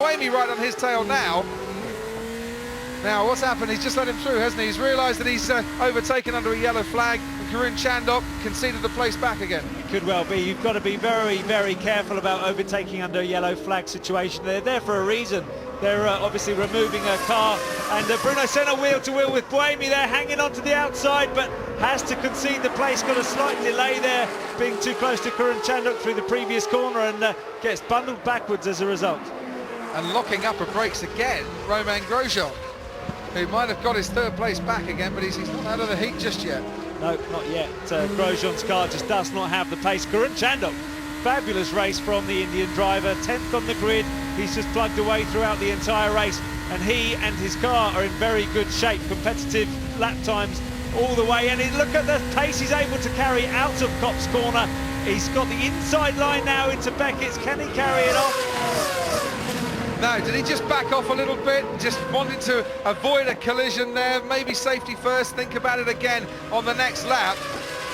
Buemi right on his tail now. Now, what's happened? He's just let him through, hasn't he? He's realised that he's overtaken under a yellow flag, and Chandhok conceded the place back again. It could well be. You've got to be very, very careful about overtaking under a yellow flag situation. They're there for a reason. They're obviously removing a car, and Bruno Senna wheel to wheel with Buemi there, hanging on to the outside, but has to concede the place. Got a slight delay there, being too close to Chandhok through the previous corner, and gets bundled backwards as a result. And locking up a brakes again, Romain Grosjean, who might have got his third place back again, but he's not out of the heat just yet. No, not yet. Grosjean's car just does not have the pace. Chandhok, fabulous race from the Indian driver, 10th on the grid. He's just plugged away throughout the entire race, and he and his car are in very good shape. Competitive lap times all the way, and look at the pace he's able to carry out of Kopp's corner. He's got the inside line now into Beckett's. Can he carry it off? No, did he just back off a little bit? Just wanted to avoid a collision there. Maybe safety first, think about it again on the next lap.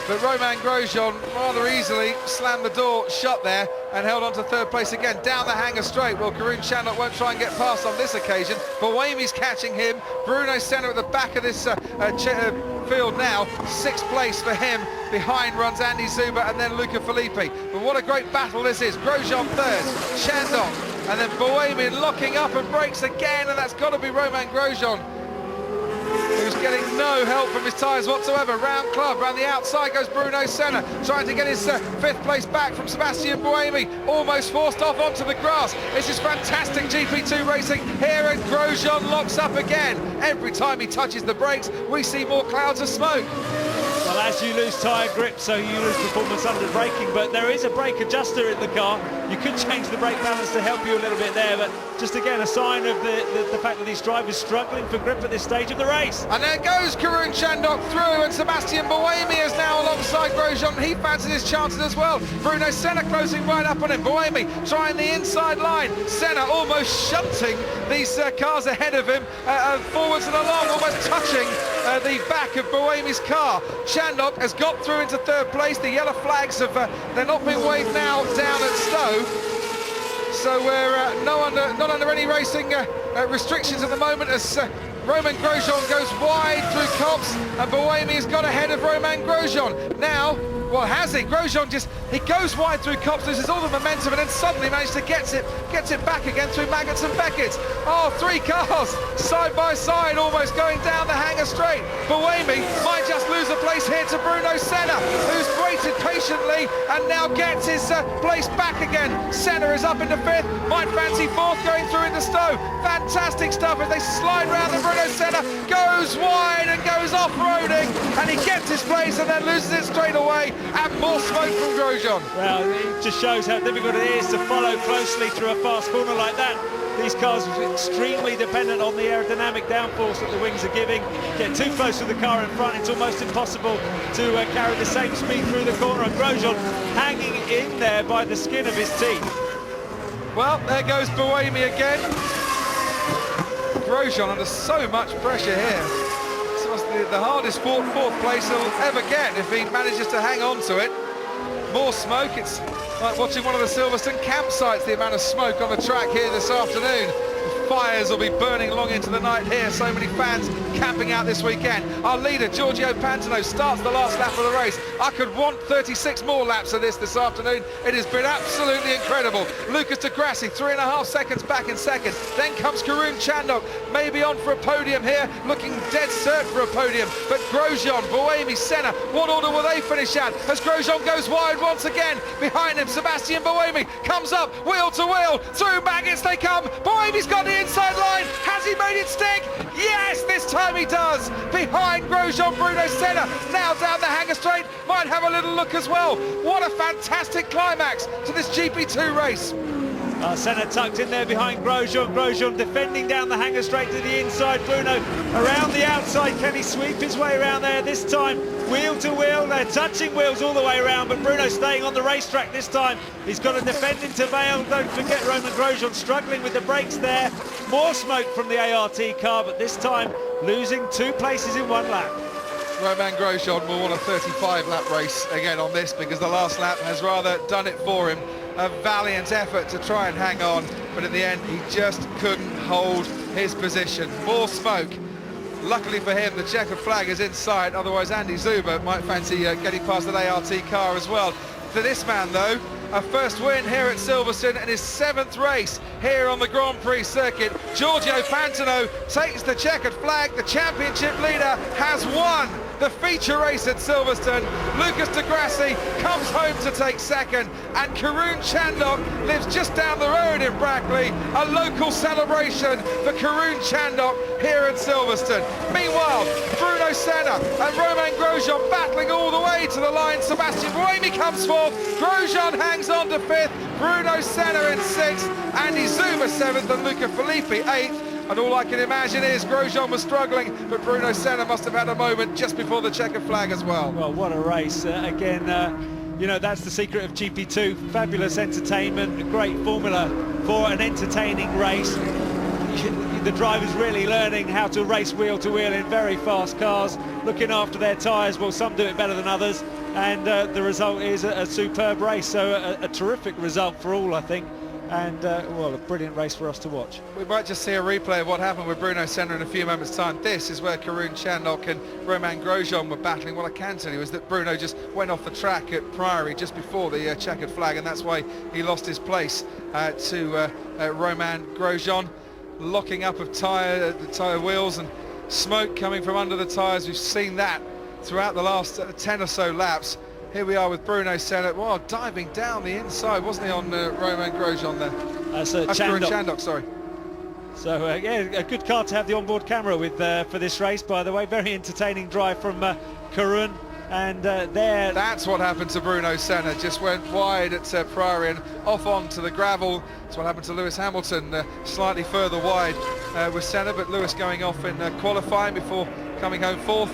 But Romain Grosjean rather easily slammed the door shut there and held on to third place again. Down the hanger straight. Well, Chandhok won't try and get past on this occasion. Buemi's catching him. Bruno Senna at the back of this field now. Sixth place for him. Behind runs Andy Zuber and then Luca Filippi. But what a great battle this is. Grosjean third, Chandhok, and then Buemi locking up and brakes again, and that's got to be Romain Grosjean, who's getting no help from his tyres whatsoever. Round club, round the outside goes Bruno Senna, trying to get his fifth place back from Sebastian Buemi, almost forced off onto the grass. This is fantastic GP2 racing here, and Grosjean locks up again. Every time he touches the brakes, we see more clouds of smoke. Well, as you lose tyre grip, so you lose performance under braking, but there is a brake adjuster in the car. You could change the brake balance to help you a little bit there, but just again a sign of the fact that these drivers struggling for grip at this stage of the race. And there goes Chandhok through, and Sebastian Buemi is now alongside Grosjean. He fancies his chances as well. Bruno Senna closing right up on him. Buemi trying the inside line. Senna almost shunting these cars ahead of him forwards and along, almost touching the back of Buemi's car. Chandhok has got through into third place. The yellow flags have they're not being waved now down at Stowe, so we're not under any racing restrictions at the moment, as Romain Grosjean goes wide through Kops, and Buemi has got ahead of Romain Grosjean. Now, well, has he? Grosjean he goes wide through Kops, loses all the momentum, and then suddenly manages to gets it back again through Maggots and Beckett. Oh, three cars side by side, almost going down the hanger straight. Buemi might just lose a place here to Bruno Senna, who's waited patiently and now gets his place back again. Senna is up into fifth, might fancy fourth, going through into Stowe. Fantastic stuff as they slide round, and Bruno Senna goes wide and goes off-roading, and he gets his place and then loses it straight away, and more smoke from Grosjean. Well, it just shows how difficult it is to follow closely through a fast corner like that. These cars are extremely dependent on the aerodynamic downforce that the wings are giving. Get too close to the car in front, it's almost impossible to carry the same speed through the corner, and Grosjean hanging in there by the skin of his teeth. Well, there goes Buemi again. Grosjean under so much pressure here. This must be the hardest fourth place he'll ever get if he manages to hang on to it. More smoke. It's like watching one of the Silverstone campsites, the amount of smoke on the track here this afternoon. The fires will be burning long into the night here. So many fans camping out this weekend. Our leader, Giorgio Pantano, starts the last lap of the race. I could want 36 more laps of this afternoon. It has been absolutely incredible. Lucas de Grassi, 3.5 seconds back in second. Then comes Chandhok, maybe on for a podium here, looking dead cert for a podium. But Grosjean, Buemi, Senna, what order will they finish at? As Grosjean goes wide once again. Behind him, Sebastian Buemi comes up, wheel to wheel, through Maggots they come. Buemi's got the inside line. Has he made it stick? Yes, this time he does. Behind Grosjean, Bruno Senna, now down the hanger straight, might have a little look as well. What a fantastic climax to this GP2 race. Senna tucked in there behind Grosjean. Grosjean defending down the hanger straight to the inside. Bruno around the outside. Can he sweep his way around there this time? Wheel to wheel. They're touching wheels all the way around, but Bruno staying on the racetrack this time. He's got to defend into Vale. Don't forget Romain Grosjean struggling with the brakes there. More smoke from the ART car, but this time losing 2 places in 1 lap. Romain Grosjean will want a 35-lap race again on this, because the last lap has rather done it for him. a valiant effort to try and hang on, but in the end he just couldn't hold his position. More smoke. Luckily for him, the checkered flag is in sight, otherwise Andy Zuber might fancy getting past an ART car as well. For this man though, a first win here at Silverstone and his 7th race here on the Grand Prix circuit. Giorgio Pantano takes the checkered flag. The championship leader has won the feature race at Silverstone. Lucas de Grassi comes home to take second, and Karun Chandhok lives just down the road in Brackley. A local celebration for Karun Chandhok here at Silverstone. Meanwhile, Bruno Senna and Romain Grosjean battling all the way to the line. Sebastian Buemi comes fourth, Grosjean hangs on to 5th, Bruno Senna in 6th, Andy Zuber 7th and Luca Filippi 8th. And all I can imagine is Grosjean was struggling, but Bruno Senna must have had a moment just before the checkered flag as well. Well, what a race. Again, you know, that's the secret of GP2. Fabulous entertainment, a great formula for an entertaining race. The drivers really learning how to race wheel to wheel in very fast cars, looking after their tyres. Well, some do it better than others, and the result is a superb race. So a terrific result for all, I think. And well, a brilliant race for us to watch. We might just see a replay of what happened with Bruno Senna in a few moments' time. This is where Karun Chandhok and Romain Grosjean were battling. What I can tell you is that Bruno just went off the track at Priory just before the checkered flag, and that's why he lost his place to Romain Grosjean. Locking up of the tyre wheels and smoke coming from under the tyres. We've seen that throughout the last 10 or so laps. Here we are with Bruno Senna, well, diving down the inside, wasn't he, on Romain Grosjean there? That's Chandhok, sorry. So, yeah, a good car to have the onboard camera with for this race, by the way. Very entertaining drive from Karun. And there... That's what happened to Bruno Senna, just went wide at Priory and off onto the gravel. That's what happened to Lewis Hamilton, slightly further wide with Senna, but Lewis going off in qualifying before coming home 4th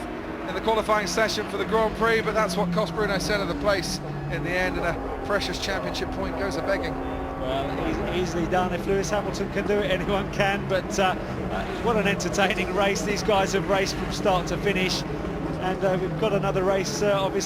in the qualifying session for the Grand Prix, but that's what cost Bruno Senna the place in the end, and a precious championship point goes a-begging. Well, easily done. If Lewis Hamilton can do it, anyone can, but what an entertaining race. These guys have raced from start to finish, and we've got another race, obviously.